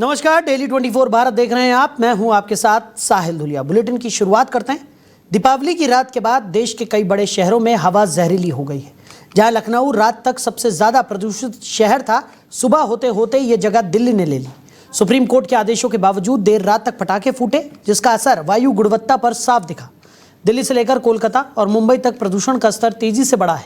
नमस्कार, डेली 24 भारत देख रहे हैं आप। मैं हूं आपके साथ साहिल धुलिया। बुलेटिन की शुरुआत करते हैं। दीपावली की रात के बाद देश के कई बड़े शहरों में हवा जहरीली हो गई है। जहां लखनऊ रात तक सबसे ज्यादा प्रदूषित शहर था, सुबह होते होते ये जगह दिल्ली ने ले ली। सुप्रीम कोर्ट के आदेशों के बावजूद देर रात तक पटाखे फूटे, जिसका असर वायु गुणवत्ता पर साफ दिखा। दिल्ली से लेकर कोलकाता और मुंबई तक प्रदूषण का स्तर तेजी से बढ़ा है।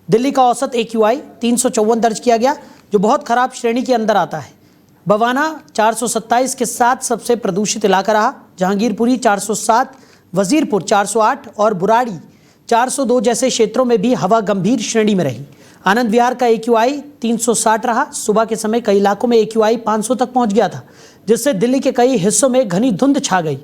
दिल्ली का औसत AQI 354 दर्ज किया गया, जो बहुत खराब श्रेणी के अंदर आता है। बवाना 427 के साथ सबसे प्रदूषित इलाका रहा। जहांगीरपुरी 407, वजीरपुर 408 और बुराड़ी 402 जैसे क्षेत्रों में भी हवा गंभीर श्रेणी में रही। आनंद विहार का AQI 360 रहा। सुबह के समय कई इलाकों में AQI 500 तक पहुंच गया था, जिससे दिल्ली के कई हिस्सों में घनी धुंध छा गई।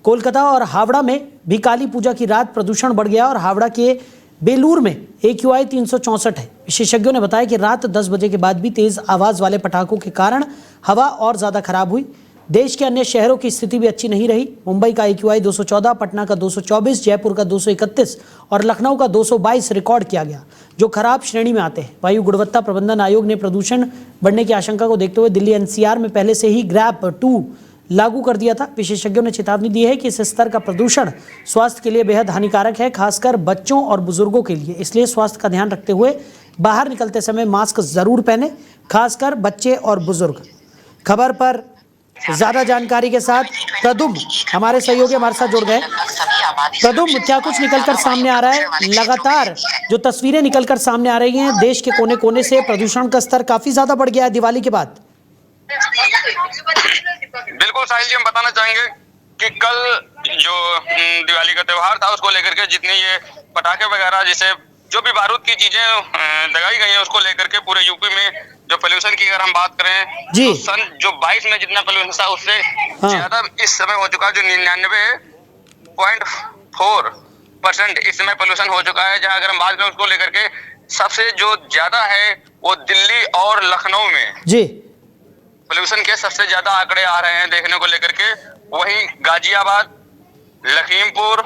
कोलकाता और हावड़ा में भी काली पूजा की रात प्रदूषण बढ़ गया और हावड़ा के बेलूर में AQI 364 है। विशेषज्ञों ने बताया कि रात 10 बजे के बाद भी तेज आवाज वाले पटाखों के कारण हवा और ज्यादा खराब हुई। देश के अन्य शहरों की स्थिति भी अच्छी नहीं रही। मुंबई का AQI 214, पटना का 224, जयपुर का 231 और लखनऊ का 222 रिकॉर्ड किया गया, जो खराब श्रेणी में आते हैं। वायु गुणवत्ता प्रबंधन आयोग ने प्रदूषण बढ़ने की आशंका को देखते हुए दिल्ली NCR में पहले से ही ग्रैप 2 लागू कर दिया था। विशेषज्ञों ने चेतावनी दी है कि इस स्तर का प्रदूषण स्वास्थ्य के लिए बेहद हानिकारक है, खासकर बच्चों और बुजुर्गों के लिए। इसलिए स्वास्थ्य का ध्यान रखते हुए बाहर निकलते समय मास्क जरूर पहने, खासकर बच्चे और बुजुर्ग। खबर पर ज्यादा जानकारी के साथ प्रदुम हमारे सहयोगी हमारे साथ जुड़ गए। प्रदुम, क्या कुछ निकलकर सामने आ रहा है? लगातार जो तस्वीरें निकलकर सामने आ रही हैं, देश के कोने कोने से प्रदूषण का स्तर काफी ज्यादा बढ़ गया है दिवाली के बाद। बिल्कुल साहिल जी, हम बताना चाहेंगे कि कल जो दिवाली का त्योहार था, उसको लेकर के जितनी ये पटाखे वगैरह जैसे जो भी बारूद की चीजें लगाई गई हैं, उसको लेकर के पूरे यूपी में जो पोल्यूशन की अगर हम बात करें तो सन जो 22 में जितना पोल्यूशन था उससे ज्यादा इस समय हो चुका है, जो 99.4% इस समय पोल्यूशन हो चुका है। जहां अगर हम बात करें उसको लेकर के सबसे जो ज्यादा है वो दिल्ली और लखनऊ में जी पोल्यूशन के सबसे ज्यादा आंकड़े आ रहे हैं देखने को लेकर के। वहीं गाजियाबाद, लखीमपुर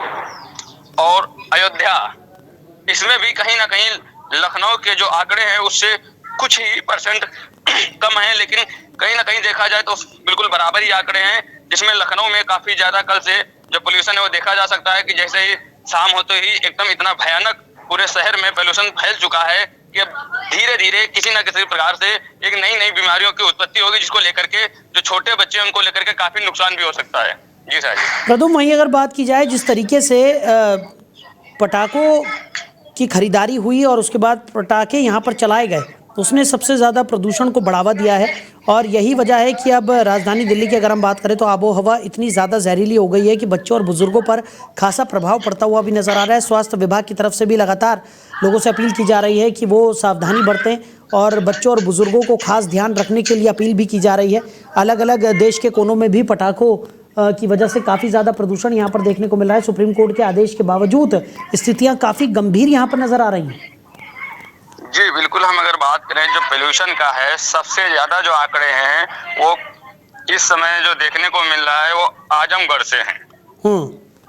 और अयोध्या, इसमें भी कहीं ना कहीं लखनऊ के जो आंकड़े हैं उससे कुछ ही परसेंट कम है, लेकिन कहीं ना कहीं देखा जाए तो बिल्कुल बराबर ही आंकड़े हैं। जिसमें लखनऊ में काफी ज्यादा कल से जो पोल्यूशन है वो देखा जा सकता है कि जैसे ही शाम होते ही एकदम इतना भयानक पूरे शहर में पोल्यूशन फैल चुका है कि अब धीरे धीरे किसी न किसी प्रकार से एक नई बीमारियों की उत्पत्ति होगी, जिसको लेकर के जो छोटे बच्चे हैं उनको लेकर के काफी नुकसान भी हो सकता है। जी सर जी। प्रदुम, वहीं अगर बात की जाए जिस तरीके से पटाखों की खरीदारी हुई और उसके बाद पटाखे यहाँ पर चलाए गए, उसने सबसे ज़्यादा प्रदूषण को बढ़ावा दिया है। और यही वजह है कि अब राजधानी दिल्ली की अगर हम बात करें तो आबो हवा इतनी ज़्यादा जहरीली हो गई है कि बच्चों और बुजुर्गों पर खासा प्रभाव पड़ता हुआ भी नज़र आ रहा है। स्वास्थ्य विभाग की तरफ से भी लगातार लोगों से अपील की जा रही है कि वो सावधानी बरतें और बच्चों और बुजुर्गों को खास ध्यान रखने के लिए अपील भी की जा रही है। अलग अलग देश के कोनों में भी पटाखों की वजह से काफ़ी ज़्यादा प्रदूषण यहाँ पर देखने को मिल रहा है। सुप्रीम कोर्ट के आदेश के बावजूद स्थितियाँ काफ़ी गंभीर यहाँ पर नज़र आ रही हैं। जी बिल्कुल, हम अगर बात करें जो पोल्यूशन का है, सबसे ज्यादा जो आंकड़े हैं वो इस समय जो देखने को मिल रहा है वो आजमगढ़ से हैं।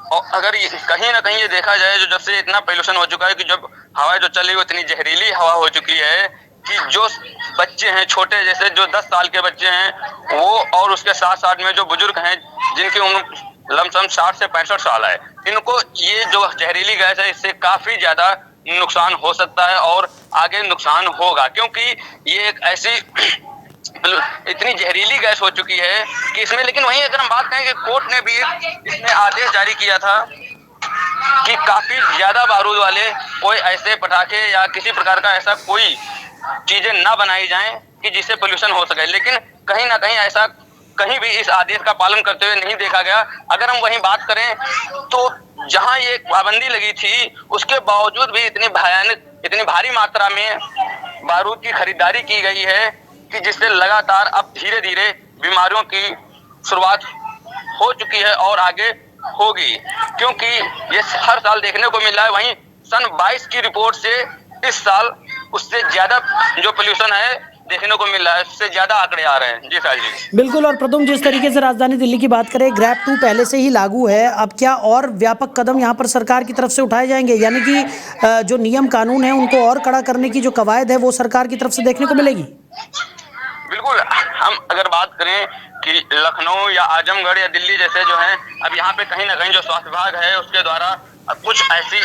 और अगर कहीं ना कहीं ये देखा जाए जो जब से इतना पोल्यूशन हो चुका है कि जब हवा जो चली वो इतनी जहरीली हवा हो चुकी है कि जो बच्चे हैं छोटे, जैसे जो 10 साल के बच्चे हैं वो और उसके साथ साथ में जो बुजुर्ग हैं जिनकी उम्र लमसम 60 से 65 साल है, इनको ये जो जहरीली गैस है इससे काफी ज्यादा नुकसान हो सकता है और आगे नुकसान होगा, क्योंकि ये एक ऐसी इतनी जहरीली गैस हो चुकी है कि इसमें। लेकिन वहीं अगर हम बात करें कि कोर्ट ने भी इसमें आदेश जारी किया था कि काफी ज्यादा बारूद वाले कोई ऐसे पटाखे या किसी प्रकार का ऐसा कोई चीजें ना बनाई जाएं कि जिससे पोल्यूशन हो सके, लेकिन कहीं ना कहीं ऐसा कहीं भी इस आदेश का पालन करते हुए नहीं देखा गया। अगर हम वहीं बात करें तो जहां ये पाबंदी लगी थी उसके बावजूद भी इतनी भारी मात्रा में बारूद की खरीदारी की गई है कि जिससे लगातार अब धीरे धीरे बीमारियों की शुरुआत हो चुकी है और आगे होगी, क्योंकि ये हर साल देखने को मिल रहा है। वहीं सन 22 की रिपोर्ट से इस साल उससे ज्यादा जो पोल्यूशन है देखने को मिल रहा है, उससे ज्यादा आंकड़े आ रहे हैं। जी साहिल जी। बिल्कुल। और प्रदुम, जिस तरीके से राजधानी दिल्ली की बात करें, ग्रैप 2 पहले से ही लागू है, अब क्या और व्यापक कदम यहाँ पर सरकार की तरफ से उठाए जाएंगे? यानी कि जो नियम कानून है उनको और कड़ा करने की जो कवायद है वो सरकार की तरफ से देखने को मिलेगी? बिल्कुल, हम अगर बात करें कि लखनऊ या आजमगढ़ या दिल्ली जैसे जो है, अब यहाँ पे कहीं ना कहीं जो स्वास्थ्य विभाग है उसके द्वारा कुछ ऐसी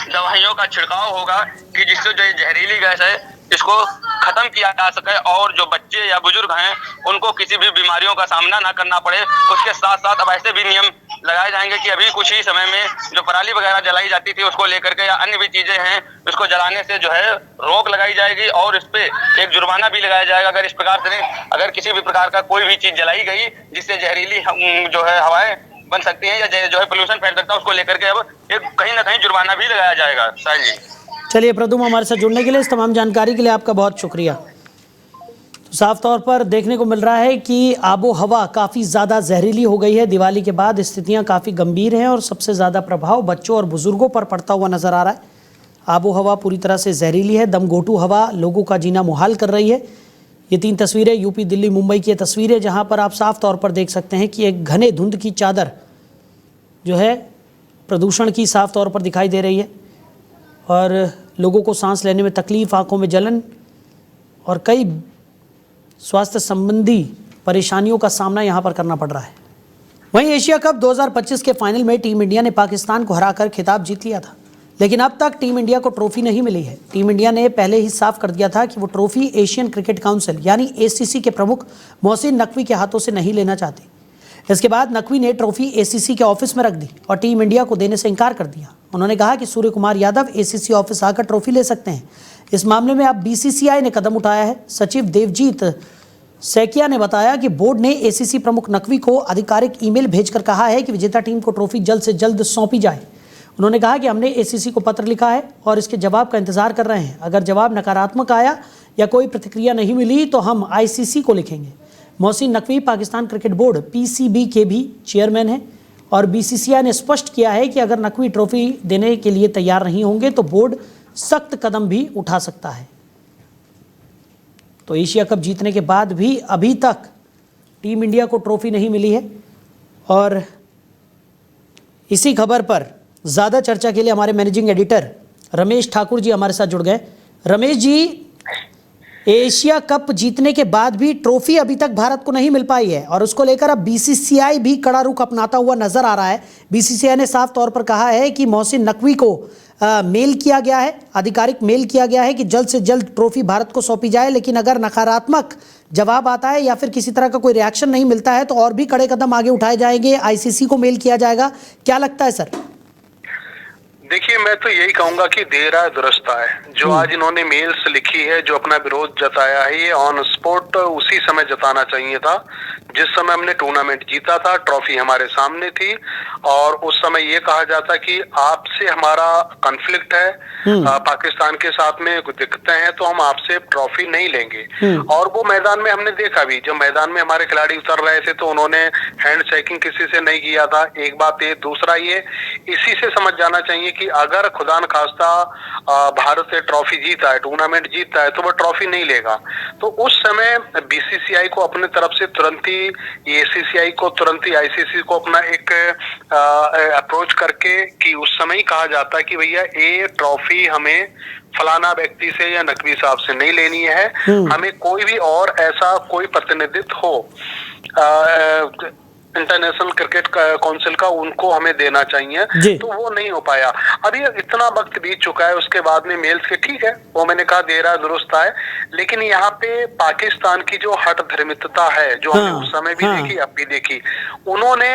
दवाइयों का छिड़काव होगा कि जिससे जो जहरीली गैस है इसको खत्म किया जा सके और जो बच्चे या बुजुर्ग हैं उनको किसी भी बीमारियों का सामना ना करना पड़े। उसके साथ साथ अब ऐसे भी नियम लगाए जाएंगे कि अभी कुछ ही समय में जो पराली वगैरह जलाई जाती थी उसको लेकर के या अन्य भी चीजें हैं उसको जलाने से जो है रोक लगाई जाएगी और इस पे एक जुर्माना भी लगाया जाएगा अगर इस प्रकार से अगर किसी भी प्रकार का कोई भी चीज जलाई गई जिससे जहरीली जो है हवाएं बन सकती है या जो है पोल्यूशन फैल सकता है उसको लेकर के अब एक कहीं ना कहीं जुर्माना भी लगाया जाएगा। साहिल जी, चलिए प्रदुम, हमारे साथ जुड़ने के लिए, इस तमाम जानकारी के लिए आपका बहुत शुक्रिया। तो साफ तौर पर देखने को मिल रहा है कि आबो हवा काफ़ी ज़्यादा जहरीली हो गई है। दिवाली के बाद स्थितियां काफ़ी गंभीर हैं और सबसे ज़्यादा प्रभाव बच्चों और बुज़ुर्गों पर पड़ता हुआ नज़र आ रहा है। आबो हवा पूरी तरह से जहरीली है, दमघोटू हवा लोगों का जीना मुहाल कर रही है। ये 3 तस्वीरें यूपी, दिल्ली, मुंबई की तस्वीरें, जहाँ पर आप साफ तौर पर देख सकते हैं कि एक घने धुंध की चादर जो है प्रदूषण की साफ तौर पर दिखाई दे रही है और लोगों को सांस लेने में तकलीफ, आंखों में जलन और कई स्वास्थ्य संबंधी परेशानियों का सामना यहां पर करना पड़ रहा है। वहीं एशिया कप 2025 के फाइनल में टीम इंडिया ने पाकिस्तान को हराकर खिताब जीत लिया था, लेकिन अब तक टीम इंडिया को ट्रॉफी नहीं मिली है। टीम इंडिया ने पहले ही साफ कर दिया था कि वो ट्रॉफी एशियन क्रिकेट काउंसिल यानी ACC के प्रमुख मोहसिन नकवी के हाथों से नहीं लेना चाहती। इसके बाद नकवी ने ट्रॉफी ACC के ऑफिस में रख दी और टीम इंडिया को देने से इनकार कर दिया। उन्होंने कहा कि सूर्य कुमार यादव ACC ऑफिस आकर ट्रॉफी ले सकते हैं। इस मामले में अब BCCI ने कदम उठाया है। सचिव देवजीत सैकिया ने बताया कि बोर्ड ने ACC प्रमुख नकवी को आधिकारिक ईमेल भेजकर कहा है कि विजेता टीम को ट्रॉफी जल्द से जल्द सौंपी जाए। उन्होंने कहा कि हमने ACC को पत्र लिखा है और इसके जवाब का इंतजार कर रहे हैं। अगर जवाब नकारात्मक आया या कोई प्रतिक्रिया नहीं मिली तो हम ICC को लिखेंगे। Mohsin Naqvi Pakistan cricket board PCB के भी चेयरमैन हैं और BCCI ने स्पष्ट किया है कि अगर नकवी ट्रॉफी देने के लिए तैयार नहीं होंगे तो बोर्ड सख्त कदम भी उठा सकता है। तो एशिया कप जीतने के बाद भी अभी तक टीम इंडिया को ट्रॉफी नहीं मिली है और इसी खबर पर ज़्यादा चर्चा के लिए हमारे मैनेजिंग एडिटर रमेश ठाकुर जी हमारे साथ जुड़ गए। रमेश जी, एशिया कप जीतने के बाद भी ट्रॉफी अभी तक भारत को नहीं मिल पाई है और उसको लेकर अब BCCI भी कड़ा रुख अपनाता हुआ नजर आ रहा है। BCCI ने साफ तौर पर कहा है कि मोहसिन नकवी को मेल किया गया है, आधिकारिक मेल किया गया है कि जल्द से जल्द ट्रॉफी भारत को सौंपी जाए, लेकिन अगर नकारात्मक जवाब आता है या फिर किसी तरह का कोई रिएक्शन नहीं मिलता है तो और भी कड़े कदम आगे उठाए जाएंगे, ICC को मेल किया जाएगा। क्या लगता है सर? देखिए, मैं तो यही कहूंगा कि देर आए दुरुस्त आए। जो आज इन्होंने मेल्स लिखी है, जो अपना विरोध जताया है, ये ऑन स्पॉट उसी समय जताना चाहिए था जिस समय हमने टूर्नामेंट जीता था। ट्रॉफी हमारे सामने थी और उस समय ये कहा जाता कि आपसे हमारा कॉन्फ्लिक्ट है, पाकिस्तान के साथ में कुछ दिक्कतें हैं तो हम आपसे ट्रॉफी नहीं लेंगे। और वो मैदान में हमने देखा भी, जब मैदान में हमारे खिलाड़ी उतर रहे थे तो उन्होंने हैंड शेकिंग किसी से नहीं किया था। एक बात ये, दूसरा ये, इसी से समझ जाना चाहिए कि अगर खुदा न खास्ता भारत से ट्रॉफी जीता है, टूर्नामेंट जीतता है, तो वो ट्रॉफी नहीं लेगा। तो उस समय BCCI को अपने तरफ से तुरंत ही, ACCI को तुरंत ही, ICC को अपना एक अप्रोच करके कि उस समय ही कहा जाता कि भैया ये ट्रॉफी हमें फलाना व्यक्ति से या नकवी साहब से नहीं लेनी है, हमें कोई भी और ऐसा कोई प्रतिनिधित्व हो इंटरनेशनल क्रिकेट काउंसिल का, उनको हमें देना चाहिए। तो वो नहीं हो पाया। अभी इतना वक्त बीत चुका है, उसके बाद में मेल्स के, ठीक है, वो मैंने कहा देर आए दुरुस्त आए, लेकिन यहाँ पे पाकिस्तान की जो हठ धर्मितता है, जो हमने उस समय भी देखी, अब भी देखी, उन्होंने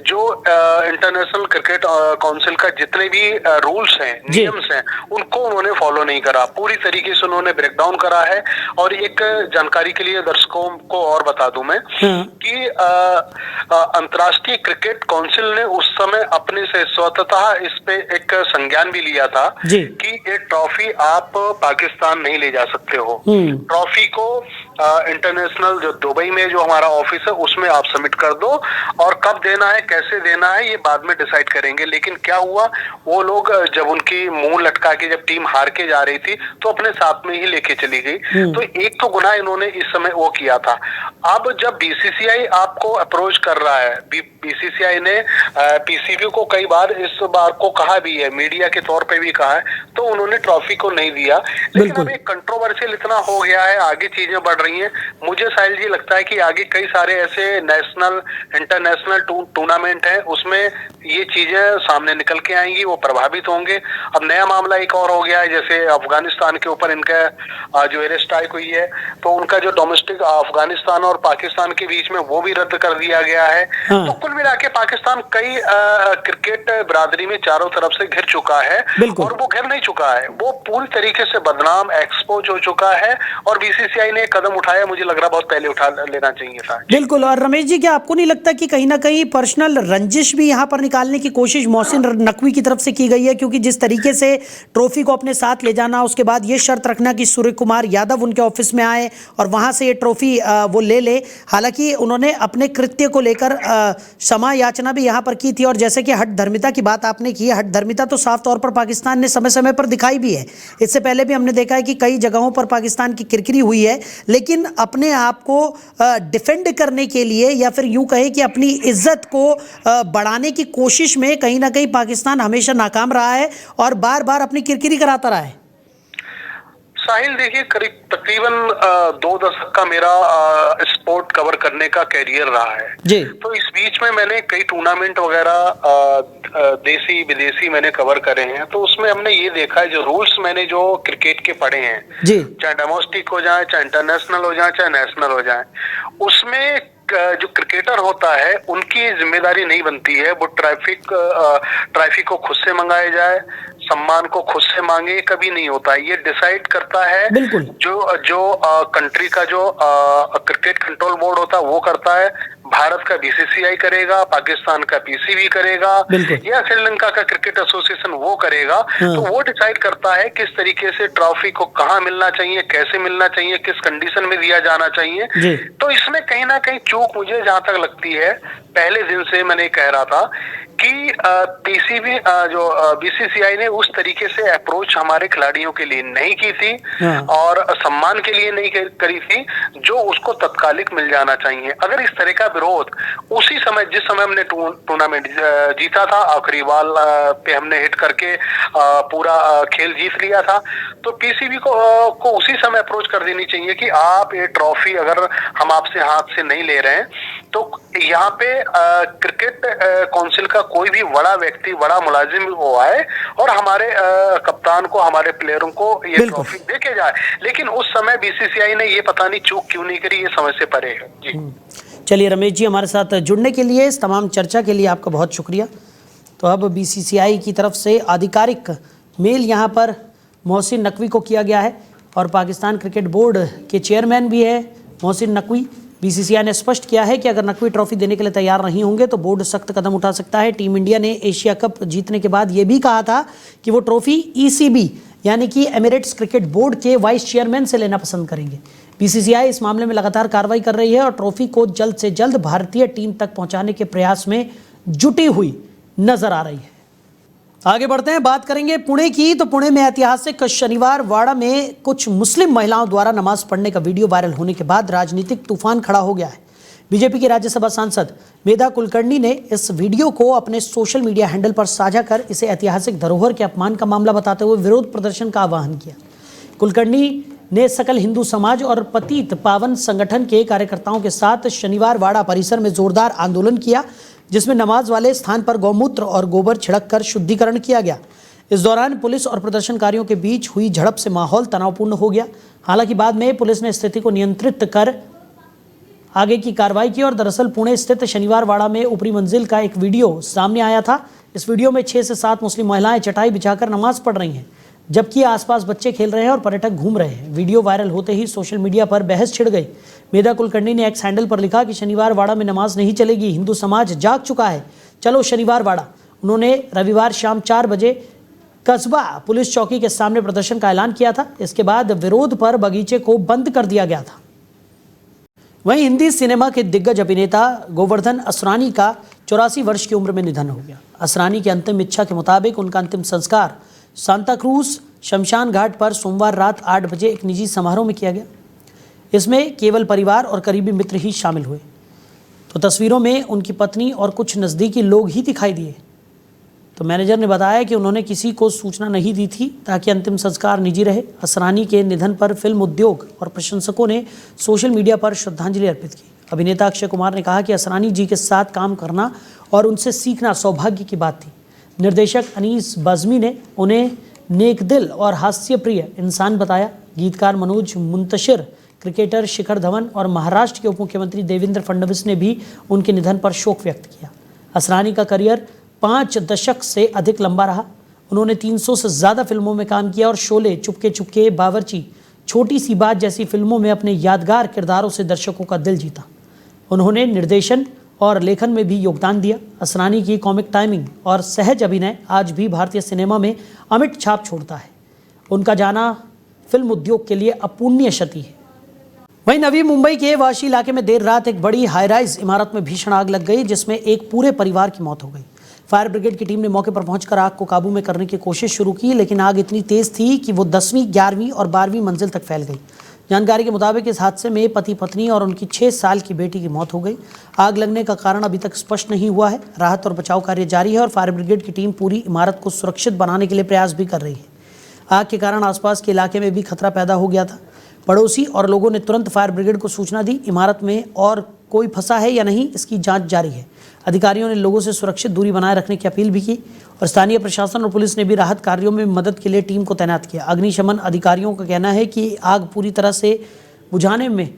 जो इंटरनेशनल क्रिकेट काउंसिल का जितने भी रूल्स हैं, नियम्स हैं, उनको उन्होंने फॉलो नहीं करा। पूरी तरीके से उन्होंने ब्रेकडाउन करा है। और एक जानकारी के लिए दर्शकों को और बता दूं मैं कि अंतर्राष्ट्रीय क्रिकेट काउंसिल ने उस समय अपने से स्वतः इस पे एक संज्ञान भी लिया था कि ये ट्रॉफी आप पाकिस्तान नहीं ले जा सकते हो। ट्रॉफी को इंटरनेशनल जो दुबई में जो हमारा ऑफिस है उसमें आप सबमिट कर दो और कब देना है, कैसे देना है, ये बाद में डिसाइड करेंगे। लेकिन क्या हुआ, वो लोग जब उनकी मुंह लटका के जब टीम हार के जा रही थी तो अपने साथ में ही लेके चली गई। तो एक तो गुनाह इन्होंने इस समय वो किया था। अब जब BCCI आपको अप्रोच कर रहा है, BCCI ने PCB को कई बार इस बार को कहा भी है, मीडिया के तौर पे भी कहा है, तो उन्होंने ट्रॉफी को नहीं दिया। लेकिन अब एक कंट्रोवर्शियल इतना हो गया है, आगे चीजें बढ़ रही रही हैं। मुझे साहिल जी लगता है कि आगे कई सारे ऐसे नेशनल इंटरनेशनल टूर्नामेंट हैं, उसमें ये चीजें सामने निकल के आएंगी, वो प्रभावित होंगे। अब नया मामला एक और हो गया है, जैसे अफगानिस्तान के ऊपर इनका जो एयर स्ट्राइक हुई है, तो उनका जो डोमेस्टिक अफगानिस्तान और पाकिस्तान के बीच में वो भी रद्द कर दिया गया है। तो कुल मिला के पाकिस्तान कई क्रिकेट बिरादरी में चारों तरफ से घिर चुका है, और वो घिर नहीं चुका है, वो पूरी तरीके से बदनाम एक्सपोज हो चुका है। और बीसीसीआई ने कदम उठाया, मुझे लग रहा बहुत पहले उठा लेना चाहिए था। बिल्कुल। और रमेश जी, क्या आपको नहीं लगता कि कहीं ना कहीं पर्सनल रंजिश भी यहाँ पर निकालने की कोशिश मोहसिन नकवी की तरफ से की गई है? क्योंकि जिस तरीके से ट्रॉफी को अपने साथ ले जाना, उसके बाद ये शर्त रखना कि सूर्य कुमार यादव उनके ऑफिस में आए और वहां से ये ट्रॉफी वो ले ले। हालांकि उन्होंने अपने कृत्य को लेकर क्षमा याचना भी यहाँ पर की थी। और जैसे कि हठ धर्मिता की बात आपने की, हठ धर्मिता तो साफ तौर पर पाकिस्तान ने समय समय पर दिखाई भी है। इससे पहले भी हमने देखा है कि कई जगहों पर पाकिस्तान की किरकिरी हुई है, लेकिन अपने आप को डिफेंड करने के लिए या फिर यूं कहे कि अपनी इज्जत को बढ़ाने की कोशिश में कहीं ना कहीं पाकिस्तान हमेशा नाकाम रहा है और बार बार अपनी किरकिरी कराता रहा है। साहिल देखिए, करीब तकरीबन 2 दशक का मेरा स्पोर्ट कवर करने का कैरियर रहा है जी। तो इस बीच में मैंने कई टूर्नामेंट वगैरह देसी विदेशी मैंने कवर करे हैं। तो उसमें हमने ये देखा है, जो रूल्स मैंने जो क्रिकेट के पढ़े हैं जी, चाहे डोमेस्टिक हो जाए, चाहे इंटरनेशनल हो जाए, चाहे नेशनल हो जाए, उसमें जो क्रिकेटर होता है उनकी जिम्मेदारी नहीं बनती है वो ट्रॉफी को खुद से मंगाया जाए, सम्मान को खुद से मांगे, कभी नहीं होता है। ये डिसाइड करता है जो कंट्री का जो क्रिकेट कंट्रोल बोर्ड होता है वो करता है। भारत का बीसीसीआई करेगा, पाकिस्तान का पीसीबी करेगा, या श्रीलंका का क्रिकेट एसोसिएशन वो करेगा। तो वो डिसाइड करता है किस तरीके से ट्रॉफी को कहाँ मिलना चाहिए, कैसे मिलना चाहिए, किस कंडीशन में दिया जाना चाहिए। तो इसमें कहीं ना कहीं चूक मुझे जहां तक लगती है, पहले दिन से मैंने कह रहा था कि पीसीबी जो बीसीसीआई ने उस तरीके से अप्रोच हमारे खिलाड़ियों के लिए नहीं की थी और सम्मान के लिए नहीं करी थी जो उसको तत्कालिक मिल जाना चाहिए। अगर इस तरह का विरोध उसी समय, जिस समय हमने टूर्नामेंट जीता था, आखिरी बॉल पे हमने हिट करके पूरा खेल जीत लिया था, तो पीसीबी को उसी समय अप्रोच कर देनी चाहिए कि आप ये ट्रॉफी अगर हम आपसे हाथ से नहीं ले रहे हैं तो यहाँ पे क्रिकेट काउंसिल का कोई भी बड़ा व्यक्ति, बड़ा मुलाजिम वो आए और हमारे कप्तान को, हमारे प्लेयरों को ये ट्रॉफी देके जाए। लेकिन उस समय बीसीसीआई ने ये पता नहीं चूक क्यों नहीं करी, ये समझ से परे है जी। चलिए रमेश जी, हमारे साथ जुड़ने के लिए, इस तमाम चर्चा के लिए आपका बहुत शुक्रिया। तो अब बीसीसीआई की तरफ से आधिकारिक मेल यहाँ पर मोहसिन नकवी को किया गया है और पाकिस्तान क्रिकेट बोर्ड के चेयरमैन भी है मोहसिन नकवी। बीसीसीआई ने स्पष्ट किया है कि अगर नकवी ट्रॉफी देने के लिए तैयार नहीं होंगे तो बोर्ड सख्त कदम उठा सकता है। टीम इंडिया ने एशिया कप जीतने के बाद ये भी कहा था कि वो ट्रॉफी ईसीबी यानी कि एमिरेट्स क्रिकेट बोर्ड के वाइस चेयरमैन से लेना पसंद करेंगे। बीसीसीआई इस मामले में लगातार कार्रवाई कर रही है और ट्रॉफी को जल्द से जल्द भारतीय टीम तक पहुंचाने के प्रयास में जुटी हुई नजर आ रही है। आगे बढ़ते हैं, बात करेंगे पुणे की। तो पुणे में ऐतिहासिक शनिवार वाड़ा में कुछ मुस्लिम महिलाओं द्वारा नमाज पढ़ने का वीडियो वायरल होने के बाद राजनीतिक तूफान खड़ा हो गया है। बीजेपी की राज्यसभा सांसद मेधा कुलकर्णी ने इस वीडियो को अपने सोशल मीडिया हैंडल पर साझा कर इसे ऐतिहासिक धरोहर के अपमान का मामला बताते हुए विरोध प्रदर्शन का आह्वान किया। कुलकर्णी ने सकल हिंदू समाज और पतित पावन संगठन के कार्यकर्ताओं के साथ शनिवार वाड़ा परिसर में जोरदार आंदोलन किया, जिसमें नमाज वाले स्थान पर गौमूत्र और गोबर छिड़क कर शुद्धिकरण किया गया। इस दौरान पुलिस और प्रदर्शनकारियों के बीच हुई झड़प से माहौल तनावपूर्ण हो गया। हालांकि बाद में पुलिस ने स्थिति को नियंत्रित कर आगे की कार्रवाई की और दरअसल पुणे स्थित शनिवार वाड़ा में ऊपरी मंजिल का एक वीडियो सामने आया था। इस वीडियो में 6 से 7 मुस्लिम महिलाएं चटाई बिछाकर नमाज पढ़ रही हैं, जबकि आसपास बच्चे खेल रहे हैं और पर्यटक घूम रहे हैं। वीडियो वायरल होते ही सोशल मीडिया पर बहस छिड़ गई। मेधा कुलकर्णी ने एक्स हैंडल पर लिखा कि शनिवार वाड़ा में नमाज नहीं चलेगी, हिंदू समाज जाग चुका है, चलो शनिवार वाड़ा। उन्होंने रविवार शाम 4 बजे कस्बा पुलिस चौकी के सामने प्रदर्शन का ऐलान किया था। इसके बाद विरोध पर बगीचे को बंद कर दिया गया था। वहीं हिंदी सिनेमा के दिग्गज अभिनेता गोवर्धन असरानी का 84 वर्ष की उम्र में निधन हो गया। असरानी की अंतिम इच्छा के मुताबिक उनका अंतिम संस्कार सांता क्रूज शमशान घाट पर सोमवार रात 8 बजे एक निजी समारोह में किया गया। इसमें केवल परिवार और करीबी मित्र ही शामिल हुए। तो तस्वीरों में उनकी पत्नी और कुछ नज़दीकी लोग ही दिखाई दिए। तो मैनेजर ने बताया कि उन्होंने किसी को सूचना नहीं दी थी ताकि अंतिम संस्कार निजी रहे। असरानी के निधन पर फिल्म उद्योग और प्रशंसकों ने सोशल मीडिया पर श्रद्धांजलि अर्पित की। अभिनेता अक्षय कुमार ने कहा कि असरानी जी के साथ काम करना और उनसे सीखना सौभाग्य की बात थी। निर्देशक अनीस बाज़मी ने उन्हें नेकदिल और हास्यप्रिय इंसान बताया। गीतकार मनोज मुंतशिर, क्रिकेटर शिखर धवन और महाराष्ट्र के उप मुख्यमंत्री देवेंद्र फडणवीस ने भी उनके निधन पर शोक व्यक्त किया। असरानी का करियर 5 दशक से अधिक लंबा रहा। उन्होंने 300 से ज़्यादा फिल्मों में काम किया और शोले, चुपके चुपके, बावर्ची, छोटी सी बात जैसी फिल्मों में अपने यादगार किरदारों से दर्शकों का दिल जीता। उन्होंने निर्देशन और लेखन में भी योगदान दिया। असरानी की कॉमिक टाइमिंग और सहज अभिनय आज भी भारतीय सिनेमा में अमिट छाप छोड़ता है। उनका जाना फिल्म उद्योग के लिए अपूर्णीय क्षति है। वहीं नवी मुंबई के वाशी इलाके में देर रात एक बड़ी हाईराइज इमारत में भीषण आग लग गई, जिसमें एक पूरे परिवार की मौत हो गई। फायर ब्रिगेड की टीम ने मौके पर पहुंचकर आग को काबू में करने की कोशिश शुरू की, लेकिन आग इतनी तेज थी कि वो 10वीं, 11वीं और 12वीं मंजिल तक फैल गई। जानकारी के मुताबिक इस हादसे में पति पत्नी और उनकी 6 साल की बेटी की मौत हो गई। आग लगने का कारण अभी तक स्पष्ट नहीं हुआ है। राहत और बचाव कार्य जारी है और फायर ब्रिगेड की टीम पूरी इमारत को सुरक्षित बनाने के लिए प्रयास भी कर रही है। आग के कारण आसपास के इलाके में भी खतरा पैदा हो गया था। पड़ोसी और लोगों ने तुरंत फायर ब्रिगेड को सूचना दी। इमारत में और कोई फंसा है या नहीं, इसकी जांच जारी है। अधिकारियों ने लोगों से सुरक्षित दूरी बनाए रखने की अपील भी की और स्थानीय प्रशासन और पुलिस ने भी राहत कार्यों में मदद के लिए टीम को तैनात किया। अग्निशमन अधिकारियों का कहना है कि आग पूरी तरह से बुझाने में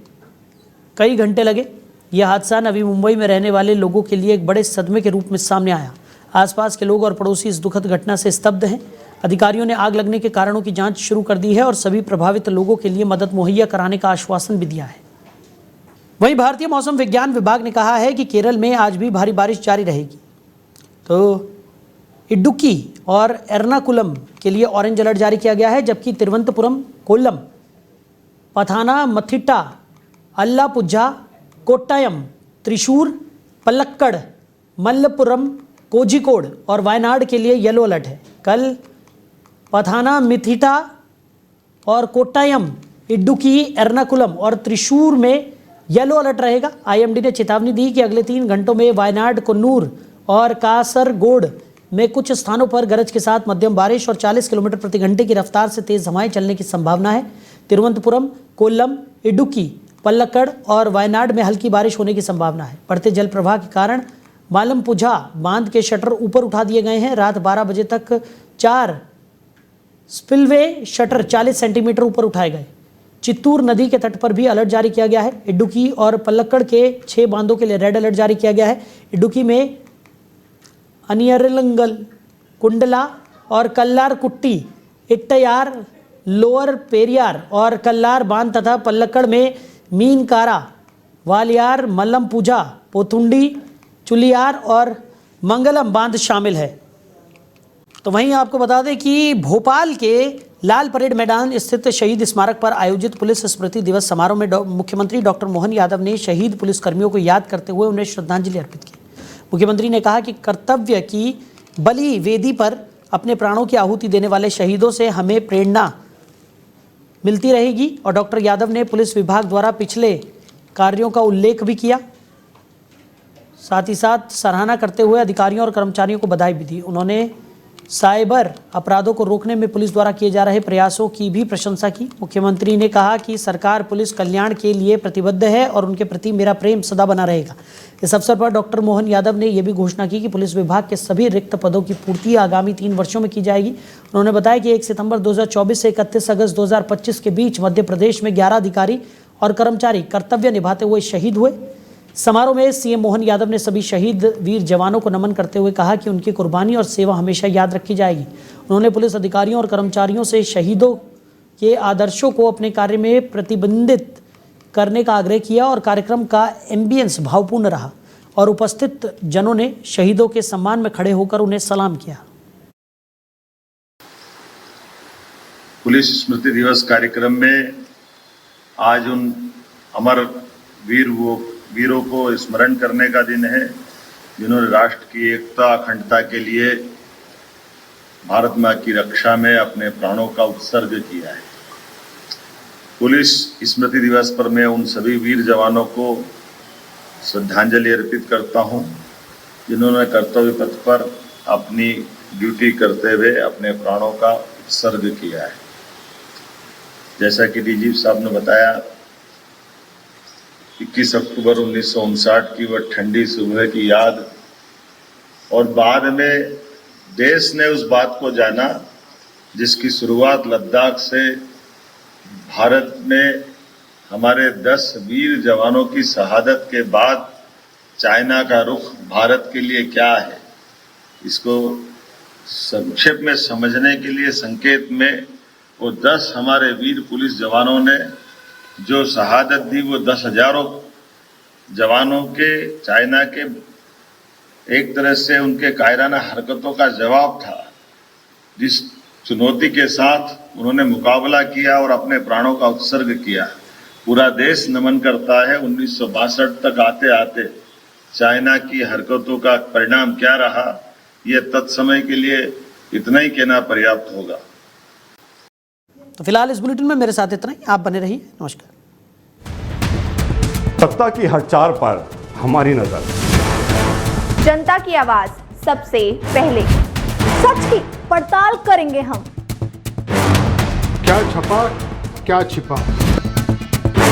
कई घंटे लगे। यह हादसा नवी मुंबई में रहने वाले लोगों के लिए एक बड़े सदमे के रूप में सामने आया। आसपास के लोग और पड़ोसी इस दुखद घटना से स्तब्ध हैं। अधिकारियों ने आग लगने के कारणों की जांच शुरू कर दी है और सभी प्रभावित लोगों के लिए मदद मुहैया कराने का आश्वासन भी दिया है। वहीं भारतीय मौसम विज्ञान विभाग ने कहा है कि केरल में आज भी भारी बारिश जारी रहेगी। तो इडुक्की और एर्नाकुलम के लिए ऑरेंज अलर्ट जारी किया गया है, जबकि तिरुवनंतपुरम, कोल्लम, पथानामथिट्टा, अल्लापुझा, कोट्टायम, त्रिशूर, पलक्कड़, मल्लपुरम, कोझिकोड और वायनाड के लिए येलो अलर्ट है। कल पथानामथिट्टा और कोट्टायम, इडुक्की, एर्नाकुलम और त्रिशूर में येलो अलर्ट रहेगा। आईएमडी ने चेतावनी दी कि अगले 3 घंटों में वायनाड, कन्नूर और कासरगोड में कुछ स्थानों पर गरज के साथ मध्यम बारिश और 40 किलोमीटर प्रति घंटे की रफ्तार से तेज हवाएं चलने की संभावना है। तिरुवनंतपुरम, कोल्लम, इडुक्की, पलक्कड़ और वायनाड में हल्की बारिश होने की संभावना है। बढ़ते जल प्रवाह के कारण मालमपुझा बांध के शटर ऊपर उठा दिए गए हैं। रात 12 बजे तक 4 स्पिलवे शटर 40 सेंटीमीटर ऊपर उठाए गए। चित्तूर नदी के तट पर भी अलर्ट जारी किया गया है। इडुक्की और पलक्कड़ के 6 बांधों के लिए रेड अलर्ट जारी किया गया है। इडुक्की में अनियरलंगल, कुंडला और कल्लार कुट्टी, इट्टयार, लोअर पेरियार और कल्लार बांध तथा पलक्कड़ में मीनकारा, वालियार, मल्लमपुझा, पोथुंडी, चुलियार और मंगलम बांध शामिल है। तो वहीं आपको बता दें कि भोपाल के लाल परेड मैदान स्थित शहीद स्मारक पर आयोजित पुलिस स्मृति दिवस समारोह में मुख्यमंत्री डॉक्टर मोहन यादव ने शहीद पुलिसकर्मियों को याद करते हुए उन्हें श्रद्धांजलि अर्पित की। मुख्यमंत्री ने कहा कि कर्तव्य की बलि वेदी पर अपने प्राणों की आहुति देने वाले शहीदों से हमें प्रेरणा मिलती रहेगी और डॉक्टर यादव ने पुलिस विभाग द्वारा पिछले कार्यों का उल्लेख भी किया। साथ ही साथ सराहना करते हुए अधिकारियों और कर्मचारियों को बधाई भी दी। उन्होंने साइबर अपराधों को रोकने में पुलिस द्वारा किए जा रहे प्रयासों की भी प्रशंसा की। मुख्यमंत्री ने कहा कि सरकार पुलिस कल्याण के लिए प्रतिबद्ध है और उनके प्रति मेरा प्रेम सदा बना रहेगा। इस अवसर पर डॉक्टर मोहन यादव ने यह भी घोषणा की कि पुलिस विभाग के सभी रिक्त पदों की पूर्ति आगामी 3 वर्षों में की जाएगी। उन्होंने बताया कि 1 सितंबर 2024 से 31 अगस्त 2025 के बीच मध्य प्रदेश में 11 अधिकारी और कर्मचारी कर्तव्य निभाते हुए शहीद हुए। समारोह में सीएम मोहन यादव ने सभी शहीद वीर जवानों को नमन करते हुए कहा कि उनकी कुर्बानी और सेवा हमेशा याद रखी जाएगी। उन्होंने पुलिस अधिकारियों और कर्मचारियों से शहीदों के आदर्शों को अपने कार्य में प्रतिबिंबित करने का आग्रह किया और कार्यक्रम का एम्बियंस भावपूर्ण रहा और उपस्थित जनों ने शहीदों के सम्मान में खड़े होकर उन्हें सलाम किया। पुलिस स्मृति दिवस कार्यक्रम में आज उन अमर वीरों को स्मरण करने का दिन है, जिन्होंने राष्ट्र की एकता, अखंडता के लिए भारत मां की रक्षा में अपने प्राणों का उत्सर्ग किया है। पुलिस स्मृति दिवस पर मैं उन सभी वीर जवानों को श्रद्धांजलि अर्पित करता हूं, जिन्होंने कर्तव्य पथ पर अपनी ड्यूटी करते हुए अपने प्राणों का उत्सर्ग किया है। जैसा कि डीजी साहब ने बताया, 21 अक्टूबर 1959 की वह ठंडी सुबह की याद, और बाद में देश ने उस बात को जाना जिसकी शुरुआत लद्दाख से भारत में हमारे 10 वीर जवानों की शहादत के बाद चाइना का रुख भारत के लिए क्या है, इसको संक्षेप में समझने के लिए संकेत में वो 10 हमारे वीर पुलिस जवानों ने जो शहादत दी, वो 10 हजारों जवानों के चाइना के एक तरह से उनके कायराना हरकतों का जवाब था, जिस चुनौती के साथ उन्होंने मुकाबला किया और अपने प्राणों का उत्सर्ग किया। पूरा देश नमन करता है। 1962 तक आते आते चाइना की हरकतों का परिणाम क्या रहा, यह तत्समय के लिए इतना ही कहना पर्याप्त होगा। तो फिलहाल इस बुलेटिन में मेरे साथ इतना ही। आप बने रहिए। नमस्कार। सत्ता की हर चाल पर हमारी नजर, जनता की आवाज सबसे पहले, सच की पड़ताल करेंगे हम। क्या छपा क्या छिपा,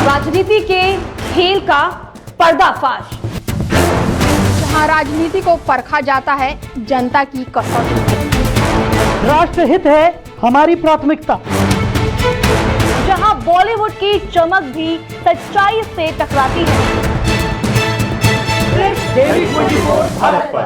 राजनीति के खेल का पर्दाफाश, जहां राजनीति को परखा जाता है जनता की कसौटी। राष्ट्रहित है हमारी प्राथमिकता। जहां बॉलीवुड की चमक भी सच्चाई से टकराती है। भारत पर।